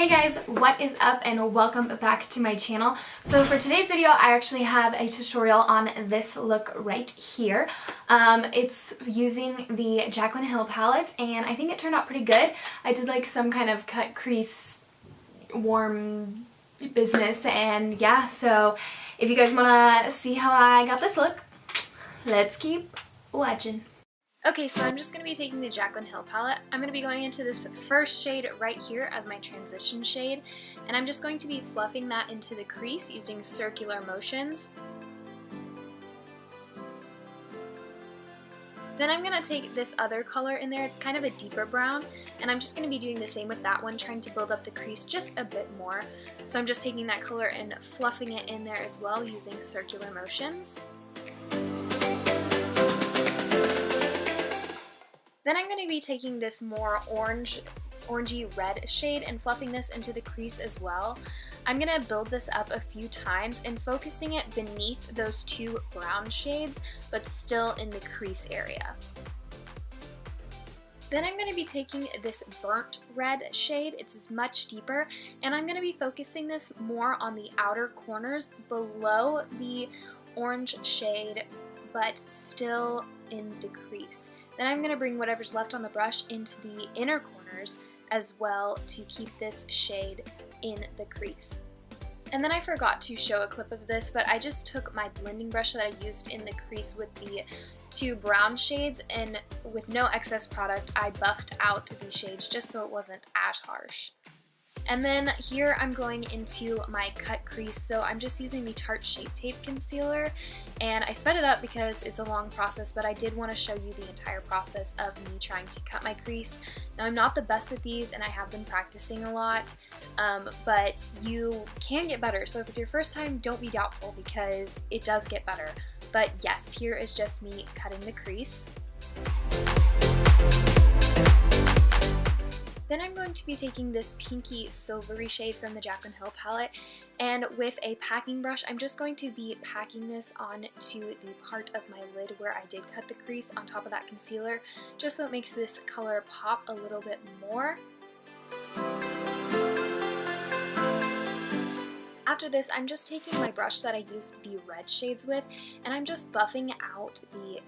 Hey guys, what is up and welcome back to my channel. So for today's video, I actually have a tutorial on this look right here. It's using the Jaclyn Hill palette and I think it turned out pretty good. I did like some kind of cut crease warm business and yeah, so if you guys want to see how I got this look, let's keep watching. Okay, so I'm just going to be taking the Jaclyn Hill palette. I'm going to be going into this first shade right here as my transition shade, and I'm just going to be fluffing that into the crease using circular motions. Then I'm going to take this other color in there, it's kind of a deeper brown, and I'm just going to be doing the same with that one, trying to build up the crease just a bit more. So I'm just taking that color and fluffing it in there as well using circular motions. Then I'm going to be taking this more orangey red shade and fluffing this into the crease as well. I'm going to build this up a few times and focusing it beneath those two brown shades, but still in the crease area. Then I'm going to be taking this burnt red shade, it's much deeper, and I'm going to be focusing this more on the outer corners below the orange shade, but still in the crease. Then I'm going to bring whatever's left on the brush into the inner corners as well to keep this shade in the crease. And then I forgot to show a clip of this, but I just took my blending brush that I used in the crease with the two brown shades, and with no excess product I buffed out these shades just so it wasn't as harsh. And then here I'm going into my cut crease, so I'm just using the Tarte Shape Tape Concealer, and I sped it up because it's a long process, but I did want to show you the entire process of me trying to cut my crease. Now I'm not the best at these and I have been practicing a lot, but you can get better, so if it's your first time, don't be doubtful because it does get better. But yes, here is just me cutting the crease. Then I'm going to be taking this pinky silvery shade from the Jaclyn Hill palette, and with a packing brush I'm just going to be packing this onto the part of my lid where I did cut the crease on top of that concealer, just so it makes this color pop a little bit more. After this, I'm just taking my brush that I used the red shades with, and I'm just buffing out the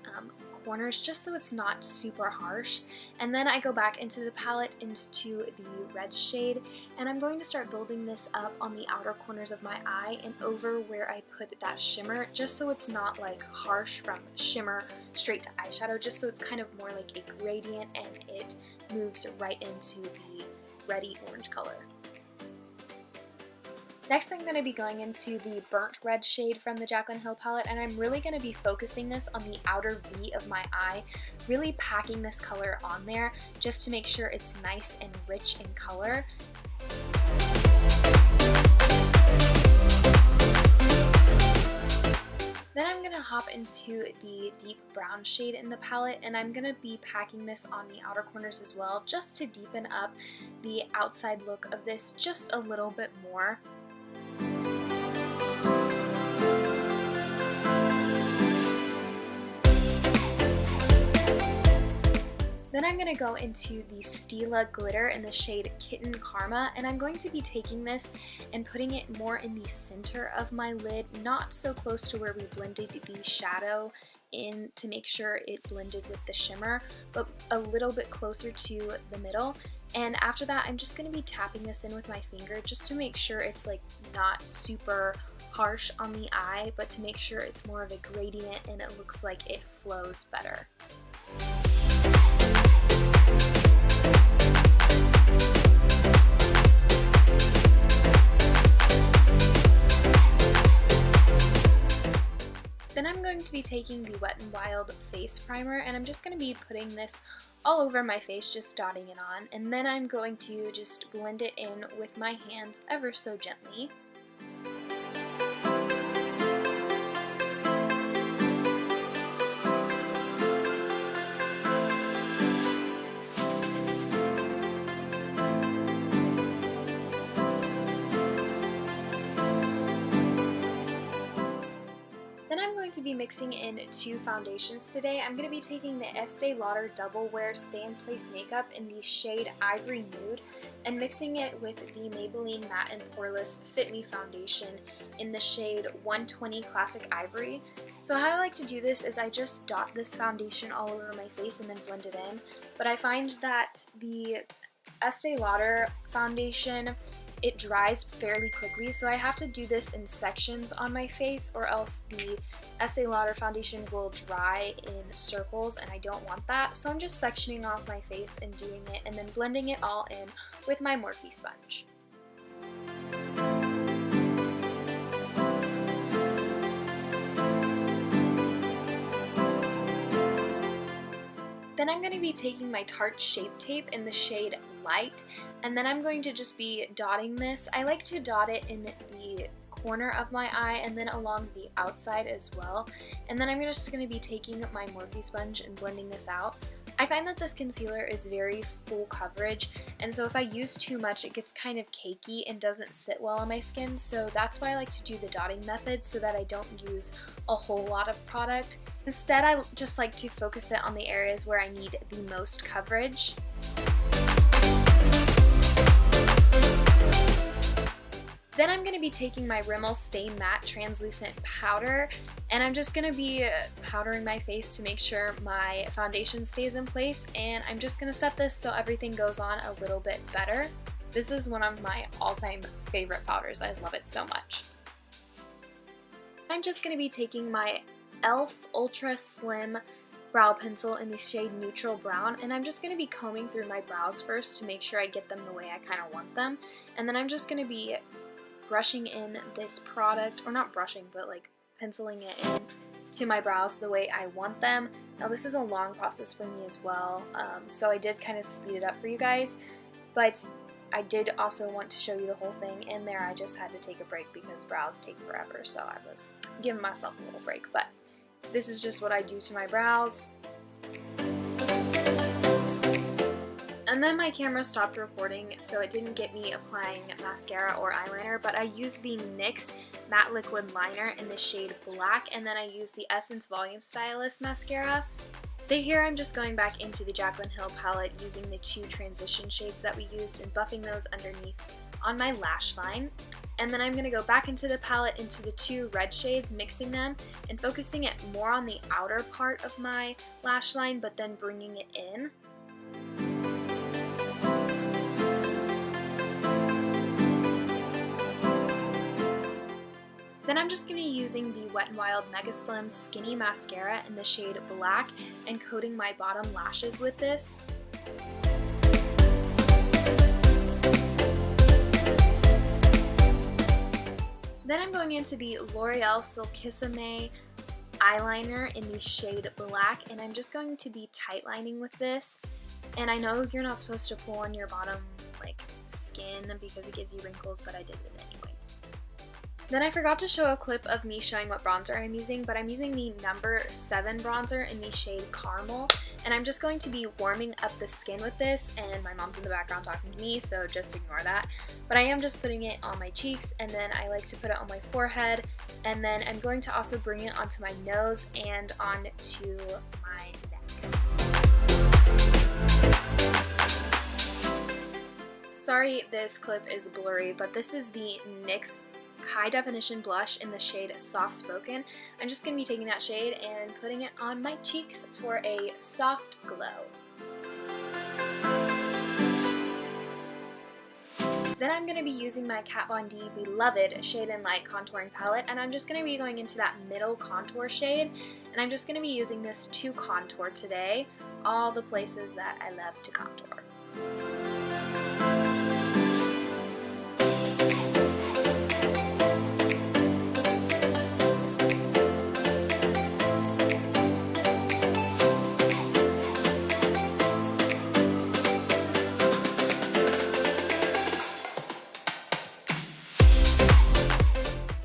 corners just so it's not super harsh. And then I go back into the palette into the red shade, and I'm going to start building this up on the outer corners of my eye and over where I put that shimmer, just so it's not like harsh from shimmer straight to eyeshadow, just so it's kind of more like a gradient and it moves right into the reddy orange color. Next I'm going to be going into the burnt red shade from the Jaclyn Hill palette, and I'm really going to be focusing this on the outer V of my eye, really packing this color on there just to make sure it's nice and rich in color. Then I'm going to hop into the deep brown shade in the palette, and I'm going to be packing this on the outer corners as well just to deepen up the outside look of this just a little bit more. Then I'm going to go into the Stila glitter in the shade Kitten Karma, and I'm going to be taking this and putting it more in the center of my lid, not so close to where we blended the shadow in to make sure it blended with the shimmer, but a little bit closer to the middle. And after that, I'm just going to be tapping this in with my finger just to make sure it's like not super harsh on the eye, but to make sure it's more of a gradient and it looks like it flows better. Then I'm going to be taking the Wet n Wild face primer, and I'm just going to be putting this all over my face, just dotting it on, and then I'm going to just blend it in with my hands ever so gently. to be mixing in two foundations today. I'm going to be taking the Estee Lauder Double Wear Stay in Place Makeup in the shade Ivory Nude and mixing it with the Maybelline Matte and Poreless Fit Me Foundation in the shade 120 Classic Ivory. So how I like to do this is I just dot this foundation all over my face and then blend it in. But I find that the Estee Lauder foundation, it dries fairly quickly, so I have to do this in sections on my face or else the Estee Lauder foundation will dry in circles and I don't want that. So I'm just sectioning off my face and doing it and then blending it all in with my Morphe sponge. Then I'm going to be taking my Tarte Shape Tape in the shade Light, and then I'm going to just be dotting this. I like to dot it in the corner of my eye and then along the outside as well. And then I'm just going to be taking my Morphe sponge and blending this out. I find that this concealer is very full coverage, and so if I use too much it gets kind of cakey and doesn't sit well on my skin, so that's why I like to do the dotting method so that I don't use a whole lot of product. Instead, I just like to focus it on the areas where I need the most coverage. Then I'm going to be taking my Rimmel Stay Matte Translucent Powder, and I'm just going to be powdering my face to make sure my foundation stays in place, and I'm just going to set this so everything goes on a little bit better. This is one of my all-time favorite powders. I love it so much. I'm just going to be taking my e.l.f. Ultra Slim brow pencil in the shade Neutral Brown, and I'm just going to be combing through my brows first to make sure I get them the way I kind of want them, and then I'm just going to be brushing in this product, or not brushing, but like penciling it in to my brows the way I want them. Now this is a long process for me as well, so I did kind of speed it up for you guys, but I did also want to show you the whole thing, and there I just had to take a break because brows take forever, so I was giving myself a little break, but this is just what I do to my brows. And then my camera stopped recording, so it didn't get me applying mascara or eyeliner, but I used the NYX Matte Liquid Liner in the shade Black, and then I used the Essence Volume Stylist mascara. Here I'm just going back into the Jaclyn Hill palette using the two transition shades that we used and buffing those underneath on my lash line. And then I'm going to go back into the palette into the two red shades, mixing them and focusing it more on the outer part of my lash line, but then bringing it in. Then I'm just going to be using the Wet n Wild Mega Slim Skinny Mascara in the shade Black and coating my bottom lashes with this. Then I'm going into the L'Oreal Silkissime eyeliner in the shade Black, and I'm just going to be tight lining with this. And I know you're not supposed to pull on your bottom skin because it gives you wrinkles, but I did it anyway. Then I forgot to show a clip of me showing what bronzer I'm using, but I'm using the number 7 bronzer in the shade Caramel, and I'm just going to be warming up the skin with this, and my mom's in the background talking to me, so just ignore that. But I am just putting it on my cheeks, and then I like to put it on my forehead, and then I'm going to also bring it onto my nose and onto my neck. Sorry this clip is blurry, but this is the NYX High Definition Blush in the shade Soft Spoken. I'm just going to be taking that shade and putting it on my cheeks for a soft glow. Then I'm going to be using my Kat Von D Beloved Shade and Light Contouring Palette, and I'm just going to be going into that middle contour shade, and I'm just going to be using this to contour today, all the places that I love to contour.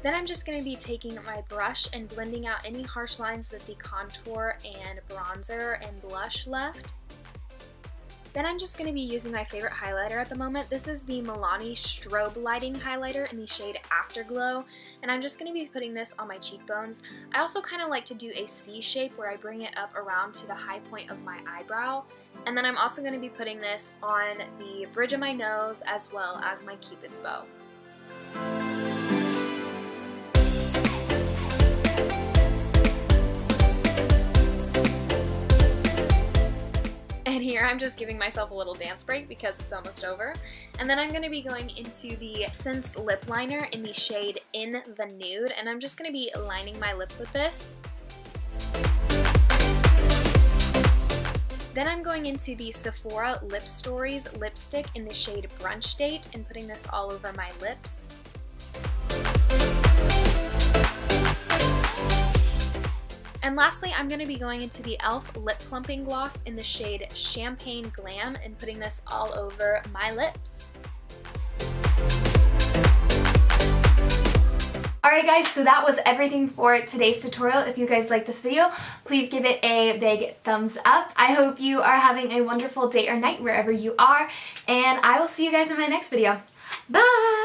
Then I'm just going to be taking my brush and blending out any harsh lines that the contour and bronzer and blush left. Then I'm just going to be using my favorite highlighter at the moment. This is the Milani Strobe Lighting Highlighter in the shade Afterglow, and I'm just going to be putting this on my cheekbones. I also kind of like to do a C shape where I bring it up around to the high point of my eyebrow, and then I'm also going to be putting this on the bridge of my nose as well as my Cupid's bow. And here I'm just giving myself a little dance break because it's almost over. And then I'm going to be going into the Essence Lip Liner in the shade In the Nude, and I'm just going to be lining my lips with this. Then I'm going into the Sephora Lip Stories lipstick in the shade Brunch Date and putting this all over my lips. And lastly, I'm going to be going into the e.l.f. Lip Plumping Gloss in the shade Champagne Glam and putting this all over my lips. Alright guys, so that was everything for today's tutorial. If you guys like this video, please give it a big thumbs up. I hope you are having a wonderful day or night wherever you are, and I will see you guys in my next video. Bye!